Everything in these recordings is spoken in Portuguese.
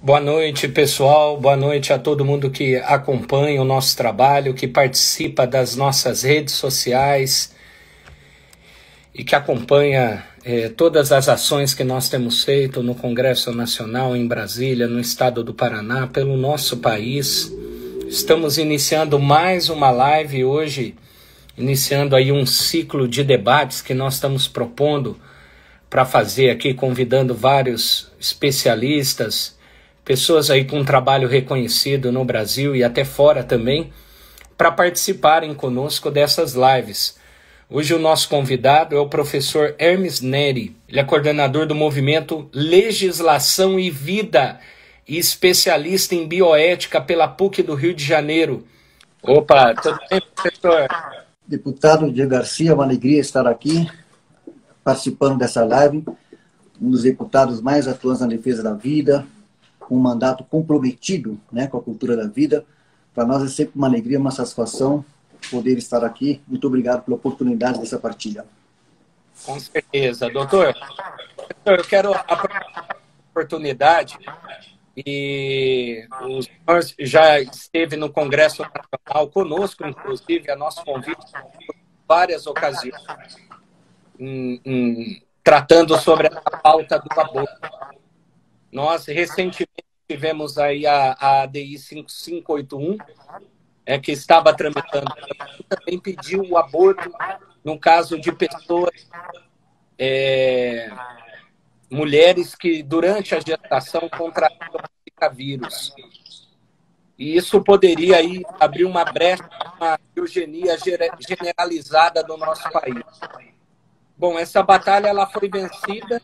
Boa noite, pessoal. Boa noite a todo mundo que acompanha o nosso trabalho, que participa das nossas redes sociais e que acompanha todas as ações que nós temos feito no Congresso Nacional em Brasília, no estado do Paraná, pelo nosso país. Estamos iniciando mais uma live hoje, iniciando aí um ciclo de debates que nós estamos propondo para fazer aqui, convidando vários especialistas, pessoas aí com um trabalho reconhecido no Brasil e até fora também, para participarem conosco dessas lives. Hoje o nosso convidado é o professor Hermes Neri. Ele é coordenador do movimento Legislação e Vida e especialista em bioética pela PUC do Rio de Janeiro. Opa, tudo bem, professor? Deputado Diego Garcia, uma alegria estar aqui, participando dessa live, um dos deputados mais atuantes na defesa da vida, com um mandato comprometido, né, com a cultura da vida. Para nós é sempre uma alegria, uma satisfação poder estar aqui. Muito obrigado pela oportunidade dessa partilha. Com certeza. Doutor, eu quero aproveitar a oportunidade e o senhor já esteve no Congresso Nacional conosco, inclusive, a nosso convite, em várias ocasiões, tratando sobre a pauta do aborto. Nós, recentemente, tivemos aí a ADI 5581, que estava tramitando, também pediu o aborto no caso de pessoas, mulheres que durante a gestação contraíram o Zika vírus. E isso poderia aí abrir uma brecha para uma eugenia generalizada no nosso país. Bom, essa batalha ela foi vencida,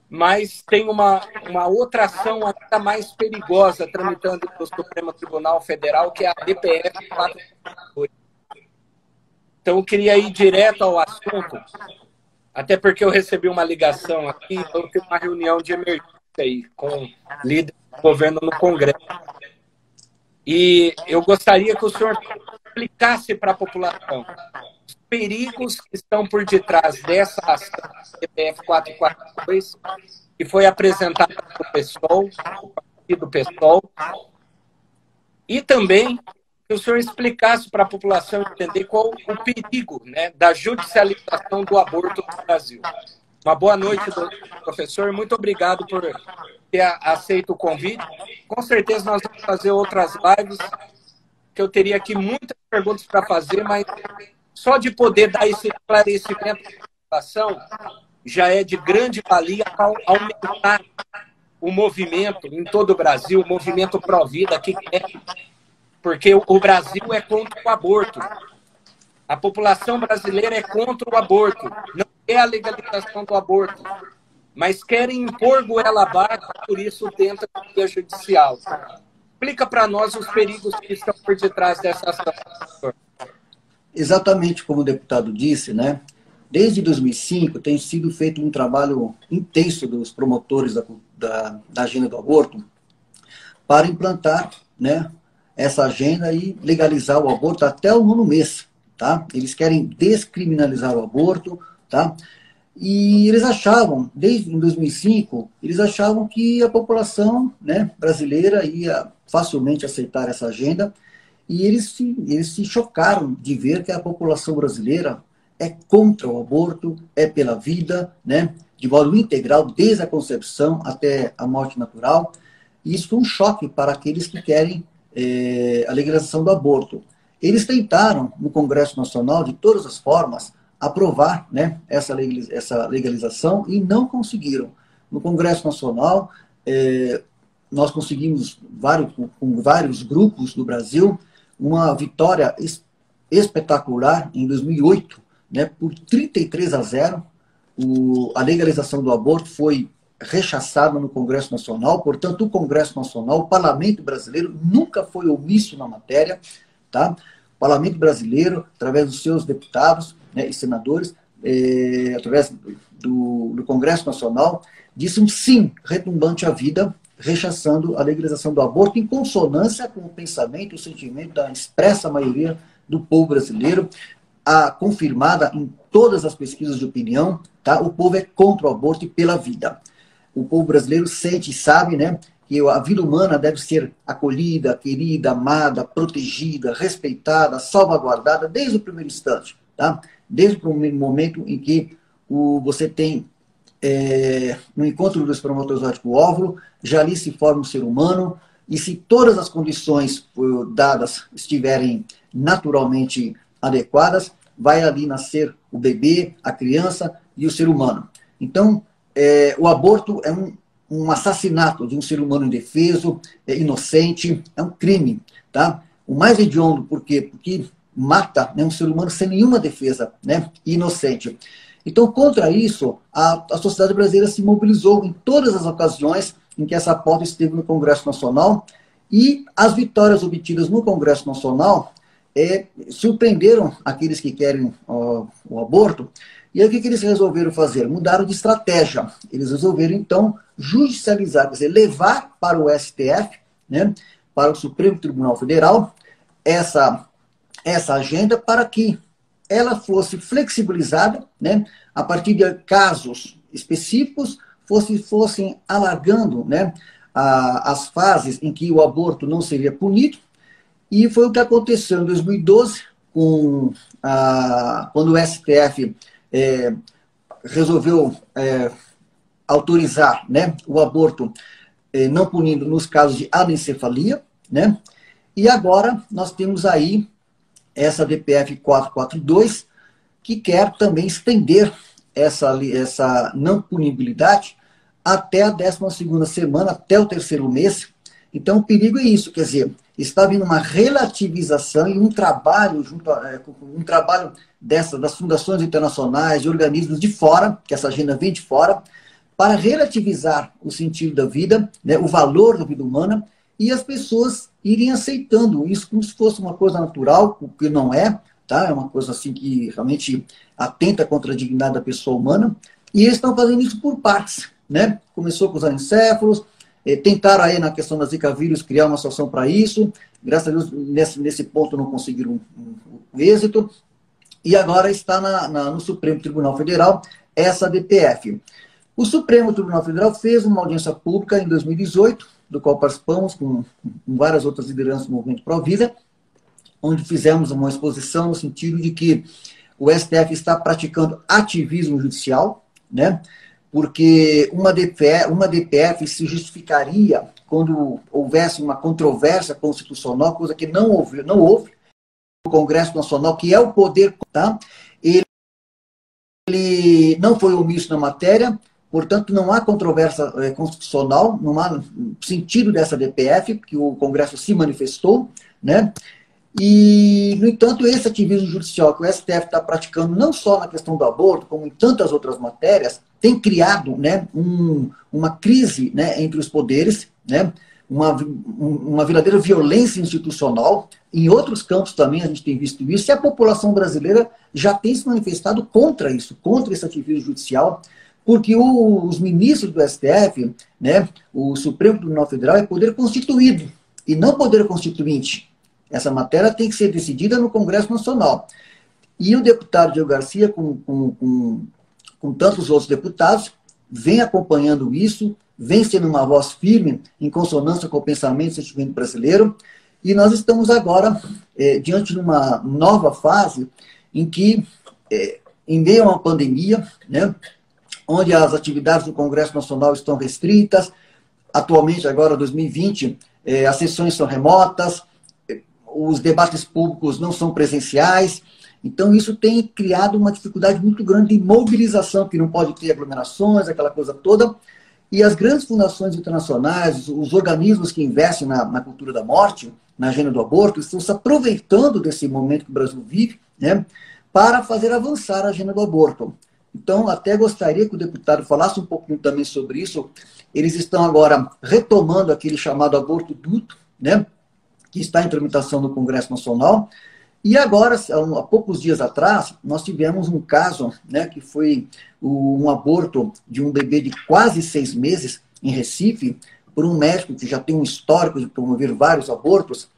mas tem uma outra ação ainda mais perigosa tramitando no Supremo Tribunal Federal, que é a DPF 442. Então, eu queria ir direto ao assunto, até porque eu recebi uma ligação aqui, eu tive uma reunião de emergência aí com líderes do governo no Congresso. E eu gostaria que o senhor explicasse para a população os perigos que estão por detrás dessa ação DPF 442, que foi apresentada pelo PSOL, o partido PSOL, e também que o senhor explicasse para a população entender qual o perigo, né, da judicialização do aborto no Brasil. Uma boa noite, professor. Muito obrigado por ter aceito o convite. Com certeza nós vamos fazer outras lives, que eu teria aqui muitas perguntas para fazer, mas só de poder dar esse esclarecimento à população já é de grande valia para aumentar o movimento em todo o Brasil, o movimento pró-vida, que quer, porque o Brasil é contra o aborto. A população brasileira é contra o aborto, não quer a legalização do aborto, mas querem impor goela abaixo, por isso tenta a via judicial. Explica para nós os perigos que estão por detrás dessa ação, professor. Exatamente como o deputado disse, né? Desde 2005 tem sido feito um trabalho intenso dos promotores da agenda do aborto para implantar, né, essa agenda e legalizar o aborto até o 9º mês, tá? Eles querem descriminalizar o aborto, tá? E eles achavam, desde em 2005, eles achavam que a população, né, brasileira ia facilmente aceitar essa agenda, e eles se chocaram de ver que a população brasileira é contra o aborto, é pela vida, né, de modo integral, desde a concepção até a morte natural. E isso foi um choque para aqueles que querem a legalização do aborto. Eles tentaram, no Congresso Nacional, de todas as formas, aprovar, né, essa legalização e não conseguiram. No Congresso Nacional, nós conseguimos, com vários grupos do Brasil, uma vitória espetacular em 2008, né, por 33-0. A legalização do aborto foi rechaçada no Congresso Nacional, portanto, o Congresso Nacional, o Parlamento Brasileiro, nunca foi omisso na matéria, tá? O Parlamento Brasileiro, através dos seus deputados, né, e senadores, através do Congresso Nacional, disse um sim retumbante à vida, rechaçando a legalização do aborto, em consonância com o pensamento e o sentimento da expressa maioria do povo brasileiro, confirmada em todas as pesquisas de opinião, tá? O povo é contra o aborto e pela vida. O povo brasileiro sente e sabe, né, que a vida humana deve ser acolhida, querida, amada, protegida, respeitada, salvaguardada desde o primeiro instante, tá? Desde o primeiro momento em que você tem no encontro do espermatozoide com o óvulo, já ali se forma um ser humano, e se todas as condições dadas estiverem naturalmente adequadas, vai ali nascer o bebê, a criança e o ser humano. Então, o aborto é um assassinato de um ser humano indefeso, inocente, é um crime, tá? O mais hediondo, por quê? Porque mata, né, um ser humano sem nenhuma defesa, né, inocente. Então, contra isso, a sociedade brasileira se mobilizou em todas as ocasiões em que essa pauta esteve no Congresso Nacional, e as vitórias obtidas no Congresso Nacional surpreenderam aqueles que querem o aborto. E aí o que eles resolveram fazer? Mudaram de estratégia. Eles resolveram, então, judicializar, quer dizer, levar para o STF, né, para o Supremo Tribunal Federal, essa agenda para que ela fosse flexibilizada, né, a partir de casos específicos, fossem alargando, né, as fases em que o aborto não seria punido. E foi o que aconteceu em 2012, quando o STF resolveu autorizar, né, o aborto não punindo nos casos de anencefalia, né? E agora nós temos aí essa DPF 442, que quer também estender essa não punibilidade até a 12ª semana, até o 3º mês. Então, o perigo é isso, quer dizer, está havendo uma relativização e um trabalho das fundações internacionais, de organismos de fora, que essa agenda vem de fora, para relativizar o sentido da vida, né, o valor da vida humana, e as pessoas irem aceitando isso como se fosse uma coisa natural, o que não é, tá? É uma coisa assim que realmente atenta contra a dignidade da pessoa humana, e eles estão fazendo isso por partes, né? Começou com os anencéfalos, tentaram aí na questão da Zika vírus criar uma solução para isso, graças a Deus nesse ponto não conseguiram o êxito, e agora está no Supremo Tribunal Federal essa DPF. O Supremo Tribunal Federal fez uma audiência pública em 2018, do qual participamos com várias outras lideranças do movimento Pro-Vida, onde fizemos uma exposição no sentido de que o STF está praticando ativismo judicial, né? Porque uma DPF se justificaria quando houvesse uma controvérsia constitucional, coisa que não houve. O Congresso Nacional, que é o poder, tá? Ele não foi omisso na matéria, portanto, não há controvérsia constitucional, não há sentido dessa DPF, que o Congresso se manifestou, né? E, no entanto, esse ativismo judicial que o STF está praticando, não só na questão do aborto, como em tantas outras matérias, tem criado, né, uma crise, né, entre os poderes, né, uma verdadeira violência institucional. Em outros campos também a gente tem visto isso, e a população brasileira já tem se manifestado contra isso, contra esse ativismo judicial, porque os ministros do STF, né, o Supremo Tribunal Federal, é poder constituído e não poder constituinte. Essa matéria tem que ser decidida no Congresso Nacional. E o deputado Diego Garcia, com tantos outros deputados, vem acompanhando isso, vem sendo uma voz firme, em consonância com o pensamento e sentimento brasileiro, e nós estamos agora diante de uma nova fase em que, em meio a uma pandemia, né, onde as atividades do Congresso Nacional estão restritas, atualmente, agora 2020, as sessões são remotas, os debates públicos não são presenciais, então isso tem criado uma dificuldade muito grande de mobilização, que não pode ter aglomerações, aquela coisa toda, e as grandes fundações internacionais, os organismos que investem na cultura da morte, na agenda do aborto, estão se aproveitando desse momento que o Brasil vive, né, para fazer avançar a agenda do aborto. Então, até gostaria que o deputado falasse um pouquinho também sobre isso. Eles estão agora retomando aquele chamado aborto duto, né, que está em tramitação no Congresso Nacional. E agora, há poucos dias atrás, nós tivemos um caso, né, que foi um aborto de um bebê de quase 6 meses em Recife, por um médico que já tem um histórico de promover vários abortos,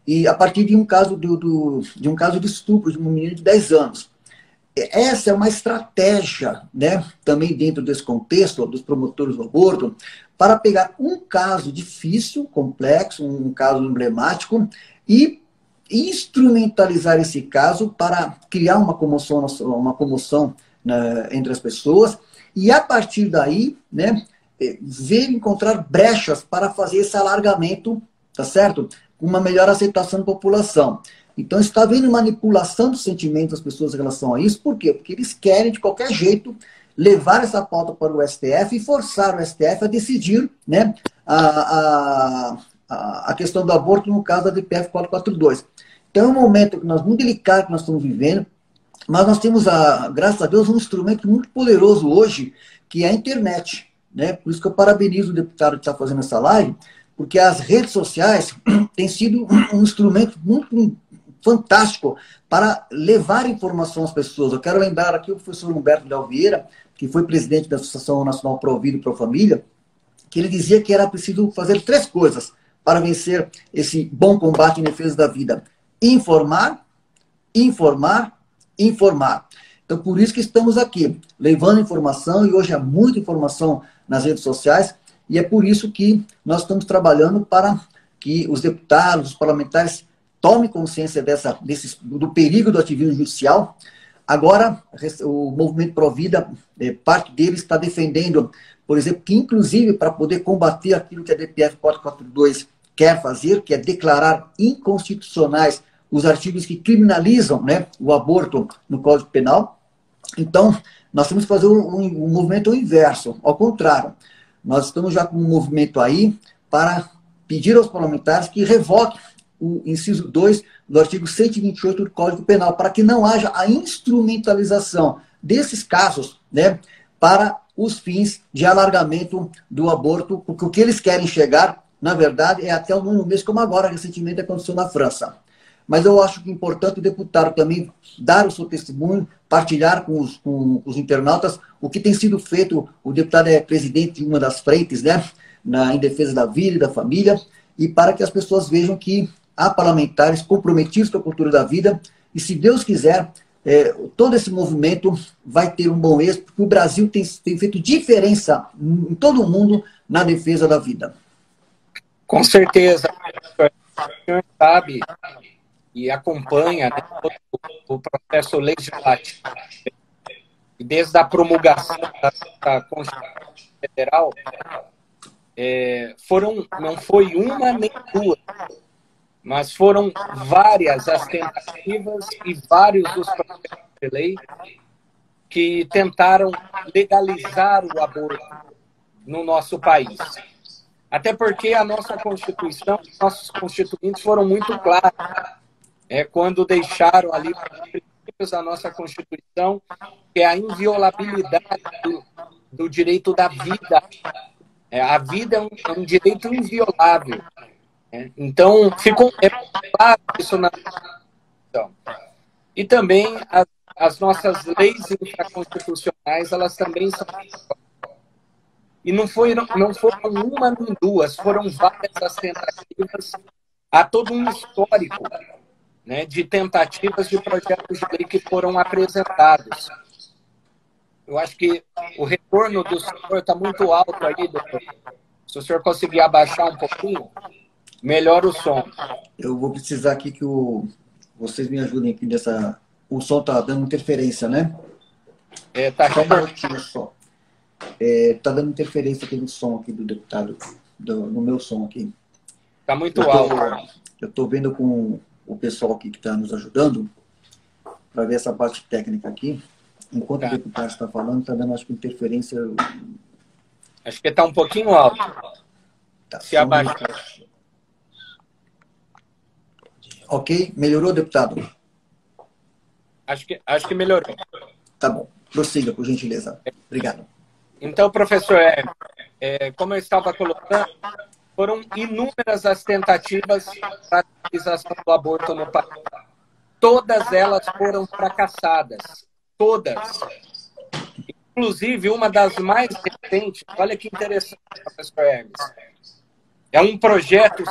e a partir de um caso de estupro de uma menina de 10 anos. Essa é uma estratégia, né, também dentro desse contexto dos promotores do aborto, para pegar um caso difícil, complexo, um caso emblemático, e instrumentalizar esse caso para criar uma comoção, né, entre as pessoas, e a partir daí, né, ver encontrar brechas para fazer esse alargamento, tá certo? Com uma melhor aceitação da população. Então está havendo manipulação dos sentimentos das pessoas em relação a isso. Por quê? Porque eles querem, de qualquer jeito, levar essa pauta para o STF e forçar o STF a decidir, né, a questão do aborto no caso da DPF 442. Então é um momento muito delicado que nós estamos vivendo, mas nós temos, graças a Deus, um instrumento muito poderoso hoje, que é a internet. Né? Por isso que eu parabenizo o deputado que está fazendo essa live, porque as redes sociais têm sido um instrumento muito fantástico para levar informação às pessoas. Eu quero lembrar aqui o professor Humberto Del Vieira, que foi presidente da Associação Nacional Pro Vida e Pro Família, que ele dizia que era preciso fazer 3 coisas para vencer esse bom combate em defesa da vida: informar, informar, informar. Então, por isso que estamos aqui, levando informação, e hoje há muita informação nas redes sociais, e é por isso que nós estamos trabalhando para que os deputados, os parlamentares, tomem consciência do perigo do ativismo judicial. Agora, o movimento Provida, parte dele está defendendo, por exemplo, que inclusive para poder combater aquilo que a DPF 442 quer fazer, que é declarar inconstitucionais os artigos que criminalizam, né, o aborto no Código Penal. Então, nós temos que fazer um movimento inverso, ao contrário. Nós estamos já com um movimento aí para pedir aos parlamentares que revoquem o inciso 2 do artigo 128 do Código Penal, para que não haja a instrumentalização desses casos, né, para os fins de alargamento do aborto, porque o que eles querem chegar, na verdade, é até o 9º mês, como agora recentemente aconteceu na França. Mas eu acho que é importante o deputado também dar o seu testemunho, partilhar com os internautas o que tem sido feito. O deputado é presidente de uma das frentes, né, em defesa da vida e da família, e para que as pessoas vejam que há parlamentares comprometidos com a cultura da vida, e se Deus quiser, todo esse movimento vai ter um bom êxito, porque o Brasil tem feito diferença em todo o mundo na defesa da vida. Com certeza. O senhor sabe e acompanha, né, todo o processo legislativo. E desde a promulgação da Constituição Federal, não foi uma nem duas, mas foram várias as tentativas e vários os projetos de lei que tentaram legalizar o aborto no nosso país. Até porque a nossa Constituição, nossos constituintes foram muito claros, quando deixaram ali os princípios da nossa Constituição, que é a inviolabilidade do direito da vida. A vida é um direito inviolável. Então, ficou claro isso na Constituição. E também as nossas leis infraconstitucionais, elas também são... E não foram uma nem duas, foram várias as tentativas. Há todo um histórico, né, de tentativas de projetos de lei que foram apresentados. Eu acho que o retorno do senhor está muito alto aí, doutor. Se o senhor conseguir abaixar um pouquinho, melhora o som. Eu vou precisar aqui que vocês me ajudem aqui nessa... O som está dando interferência, né? Tá só um minutinho só. Tá dando interferência aqui no som aqui do deputado, no meu som aqui. Está muito alto. Eu estou vendo com o pessoal aqui que está nos ajudando para ver essa parte técnica aqui. Enquanto o deputado está falando, está dando, acho que, interferência. Acho que está um pouquinho alto. Tá, se abaixar. Ok? Melhorou, deputado? Acho que melhorou. Tá bom. Prossiga, por gentileza. Obrigado. Então, professor, como eu estava colocando, foram inúmeras as tentativas para a legalização do aborto no país. Todas elas foram fracassadas. Todas. Inclusive, uma das mais recentes, olha que interessante, professor Hermes, é um projeto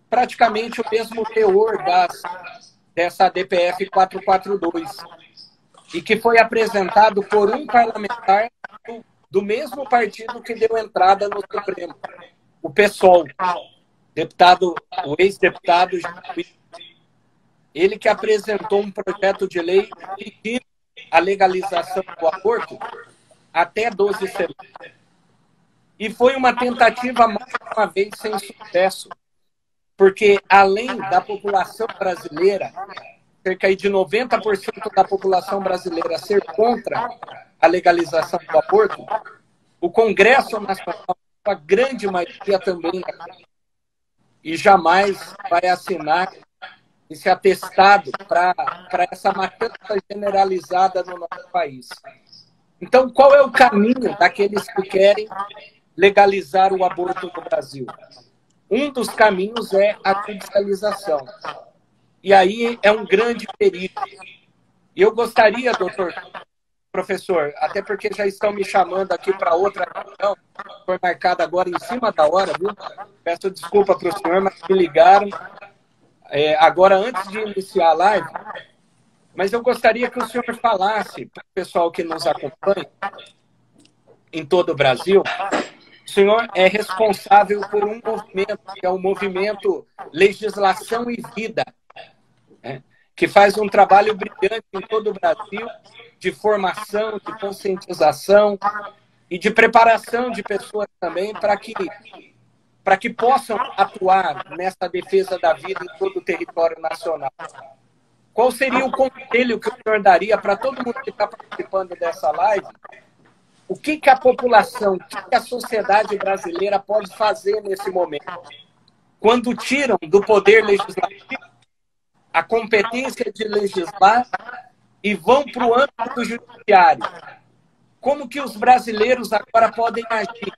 praticamente o mesmo teor dessa DPF 442, e que foi apresentado por um parlamentar do mesmo partido que deu entrada no Supremo, o PSOL, o ex-deputado, ele que apresentou um projeto de lei pedindo a legalização do aborto até 12 semanas. E foi uma tentativa, mais uma vez, sem sucesso, porque além da população brasileira, cerca de 90% da população brasileira ser contra a legalização do aborto, o Congresso Nacional, a grande maioria também, e jamais vai assinar esse atestado para essa matança generalizada no nosso país. Então, qual é o caminho daqueles que querem legalizar o aborto no Brasil? Um dos caminhos é a judicialização. E aí é um grande perigo. E eu gostaria, professor, até porque já estão me chamando aqui para outra reunião, foi marcada agora em cima da hora, viu? Peço desculpa para o senhor, mas me ligaram agora antes de iniciar a live. Mas eu gostaria que o senhor falasse para o pessoal que nos acompanha em todo o Brasil. O senhor é responsável por um movimento, que é o movimento Legislação e Vida, né? Que faz um trabalho brilhante em todo o Brasil, de formação, de conscientização e de preparação de pessoas também para que possam atuar nessa defesa da vida em todo o território nacional. Qual seria o conselho que o senhor daria para todo mundo que está participando dessa live? O que a população, o que a sociedade brasileira pode fazer nesse momento? Quando tiram do poder legislativo a competência de legislar e vão para o âmbito judiciário. Como que os brasileiros agora podem agir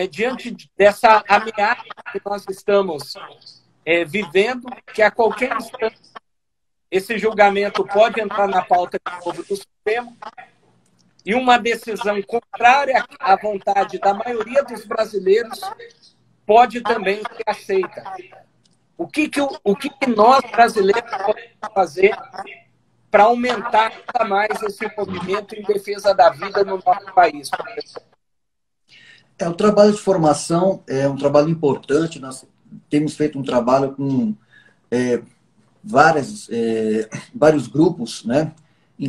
diante dessa ameaça que nós estamos vivendo, que a qualquer instante esse julgamento pode entrar na pauta de novo do Supremo e uma decisão contrária à vontade da maioria dos brasileiros pode também ser aceita. O que nós, brasileiros, podemos fazer para aumentar ainda mais esse movimento em defesa da vida no nosso país, professor? O trabalho de formação é um trabalho importante. Nós temos feito um trabalho com vários grupos, né?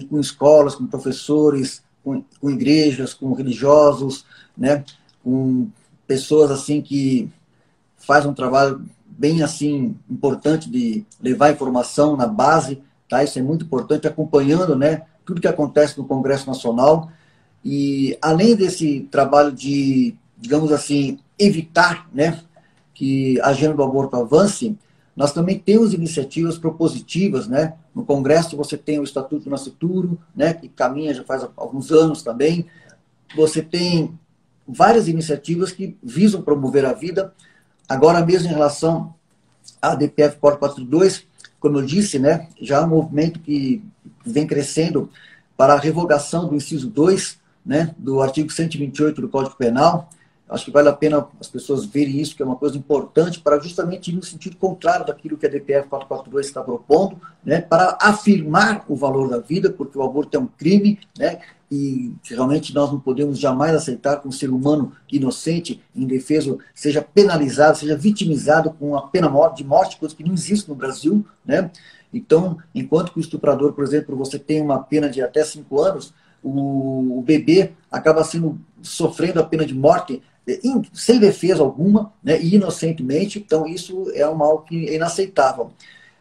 Com escolas, com professores, com igrejas, com religiosos, né? Com pessoas assim que fazem um trabalho bem assim importante de levar informação na base, tá? Isso é muito importante, acompanhando, né, tudo que acontece no Congresso Nacional. E além desse trabalho de, digamos assim, evitar, né, que a agenda do aborto avance, nós também temos iniciativas propositivas, né? No Congresso você tem o Estatuto do Nascituro, né, que caminha já faz alguns anos também. Você tem várias iniciativas que visam promover a vida. Agora mesmo em relação à DPF 442, como eu disse, né, já é um movimento que vem crescendo para a revogação do inciso 2, né, do artigo 128 do Código Penal. Acho que vale a pena as pessoas verem isso, que é uma coisa importante, para justamente ir no sentido contrário daquilo que a DPF 442 está propondo, né, para afirmar o valor da vida, porque o aborto é um crime, né, e realmente nós não podemos jamais aceitar que um ser humano inocente, indefeso, seja penalizado, seja vitimizado com a pena de morte, coisa que não existe no Brasil, né? Então, enquanto que o estuprador, por exemplo, você tem uma pena de até 5 anos, o bebê acaba sofrendo a pena de morte sem defesa alguma, né, e inocentemente. Então isso é algo que é inaceitável.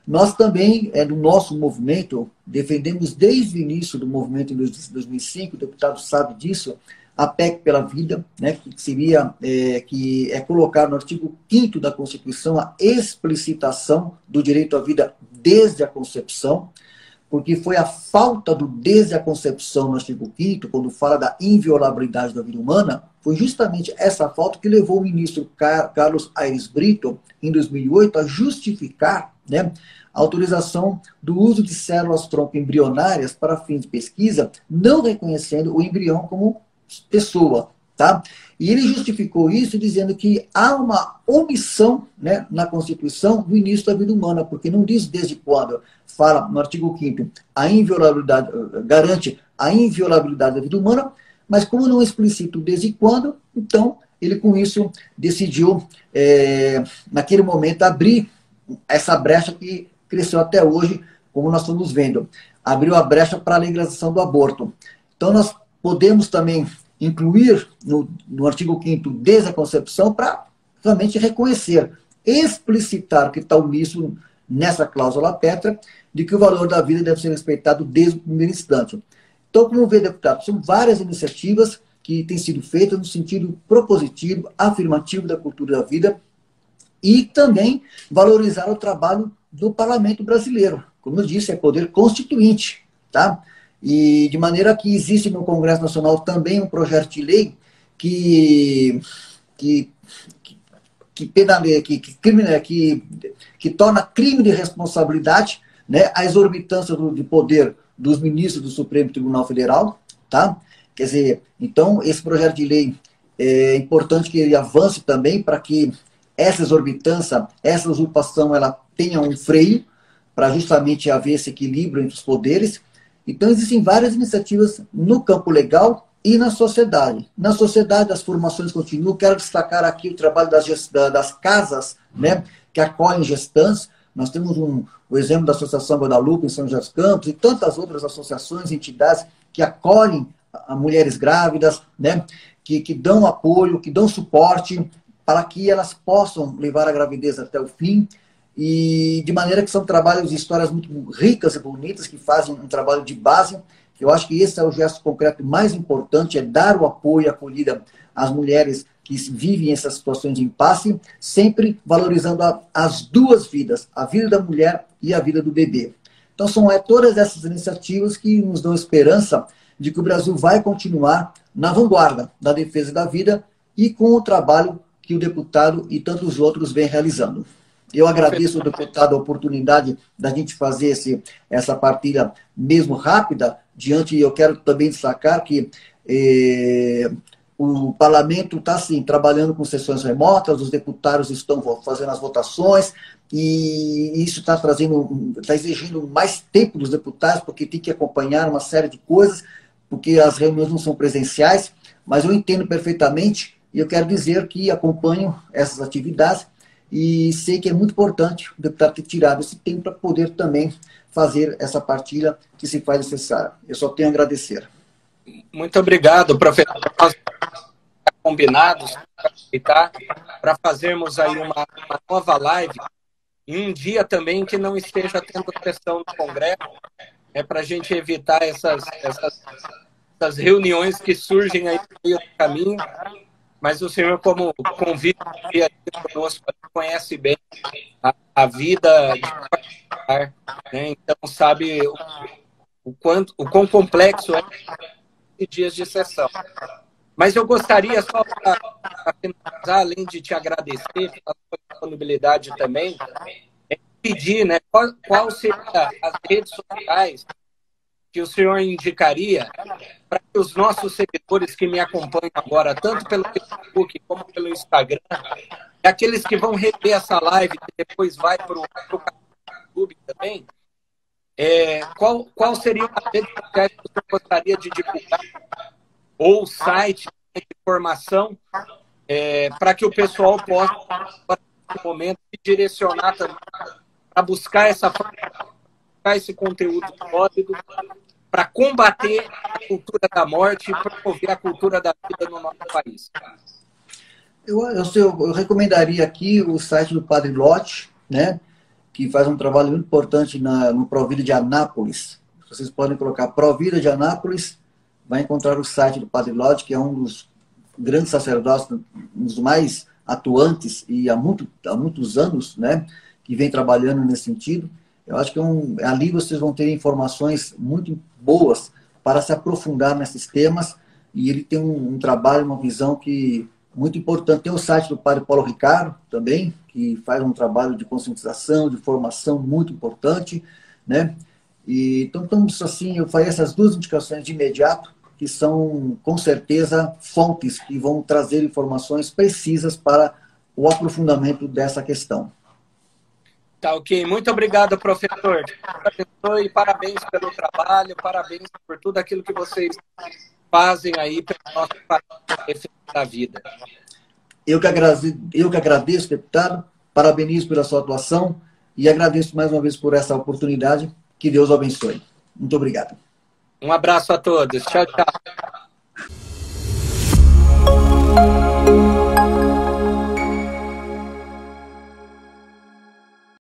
Nós também, no nosso movimento, defendemos desde o início do movimento em 2005, o deputado sabe disso, a PEC pela Vida, né, que é colocar no artigo 5º da Constituição a explicitação do direito à vida desde a concepção, porque foi a falta do desde a concepção no artigo 5º, quando fala da inviolabilidade da vida humana, foi justamente essa falta que levou o ministro Carlos Aires Brito, em 2008, a justificar, né, a autorização do uso de células-tronco embrionárias para fins de pesquisa, não reconhecendo o embrião como pessoa, tá? E ele justificou isso dizendo que há uma omissão, né, na Constituição do início da vida humana, porque não diz desde quando. Fala no artigo 5º, a inviolabilidade, garante a inviolabilidade da vida humana, mas como não explicito desde quando, então ele com isso decidiu, naquele momento, abrir essa brecha que cresceu até hoje, como nós estamos vendo. Abriu a brecha para a legalização do aborto. Então nós podemos também incluir no artigo 5º desde a concepção para realmente reconhecer, explicitar que está omisso nessa cláusula pétrea, de que o valor da vida deve ser respeitado desde o primeiro instante. Então, como vê, deputado, são várias iniciativas que têm sido feitas no sentido propositivo, afirmativo da cultura da vida e também valorizar o trabalho do parlamento brasileiro. Como eu disse, é poder constituinte, tá? E de maneira que existe no Congresso Nacional também um projeto de lei que torna crime de responsabilidade, né, a exorbitância de poder dos ministros do Supremo Tribunal Federal, tá? Quer dizer, então, esse projeto de lei é importante que ele avance também para que essa exorbitância, essa usurpação, ela tenha um freio para justamente haver esse equilíbrio entre os poderes. Então, existem várias iniciativas no campo legal e na sociedade. Na sociedade, as formações continuam. Quero destacar aqui o trabalho das casas, né, que acolhem gestantes. Nós temos o exemplo da Associação Guadalupe em São José dos Campos e tantas outras associações, entidades que acolhem a mulheres grávidas, né, que dão apoio, que dão suporte para que elas possam levar a gravidez até o fim. E de maneira que são trabalhos e histórias muito ricas e bonitas, que fazem um trabalho de base. Eu acho que esse é o gesto concreto mais importante, é dar o apoio e acolhida às mulheres que vivem essas situações de impasse, sempre valorizando as duas vidas, a vida da mulher e a vida do bebê. Então são todas essas iniciativas que nos dão esperança de que o Brasil vai continuar na vanguarda da defesa da vida e com o trabalho que o deputado e tantos outros vêm realizando. Eu agradeço ao deputado a oportunidade da gente fazer essa partilha mesmo rápida. Eu quero também destacar que o parlamento está, sim, trabalhando com sessões remotas, os deputados estão fazendo as votações, e isso está exigindo mais tempo dos deputados, porque tem que acompanhar uma série de coisas, porque as reuniões não são presenciais, mas eu entendo perfeitamente, e eu quero dizer que acompanho essas atividades, e sei que é muito importante o deputado ter tirado esse tempo para poder também fazer essa partilha que se faz necessária. Eu só tenho a agradecer. Muito obrigado, professor. Nós combinados para fazermos aí uma nova live em um dia também que não esteja tendo sessão no Congresso, para a gente evitar essas reuniões que surgem aí no meio do caminho. Mas o senhor, como convite aqui conosco, conhece bem a vida de particular, né? Então sabe o quão complexo é dias de sessão. Mas eu gostaria, só para finalizar, além de te agradecer pela sua disponibilidade também, pedir, né, qual seria as redes sociais que o senhor indicaria para que os nossos seguidores que me acompanham agora, tanto pelo Facebook como pelo Instagram, e aqueles que vão rever essa live, que depois vai para o YouTube também, qual seria a rede social que você gostaria de divulgar, ou site de informação, para que o pessoal possa, nesse momento, se direcionar também para buscar esse conteúdo sólido, para combater a cultura da morte e promover a cultura da vida no nosso país? Eu recomendaria aqui o site do Padre Lote, né, que faz um trabalho muito importante no Provida de Anápolis. Vocês podem colocar Provida de Anápolis, vai encontrar o site do Padre Lote, que é um dos grandes sacerdotes, um dos mais atuantes e há muitos anos, né, que vem trabalhando nesse sentido. Eu acho que ali vocês vão ter informações muito boas para se aprofundar nesses temas, e ele tem um trabalho, uma visão muito importante. Tem o site do Padre Paulo Ricardo também, que faz um trabalho de conscientização, de formação muito importante, né? Então, assim, eu faria essas duas indicações de imediato, que são, com certeza, fontes que vão trazer informações precisas para o aprofundamento dessa questão. Tá ok. Muito obrigado, professor. E parabéns pelo trabalho, parabéns por tudo aquilo que vocês fazem aí pelo nosso país da vida. Eu que agradeço, deputado, parabenizo pela sua atuação e agradeço mais uma vez por essa oportunidade. Que Deus o abençoe. Muito obrigado. Um abraço a todos. Tchau, tchau.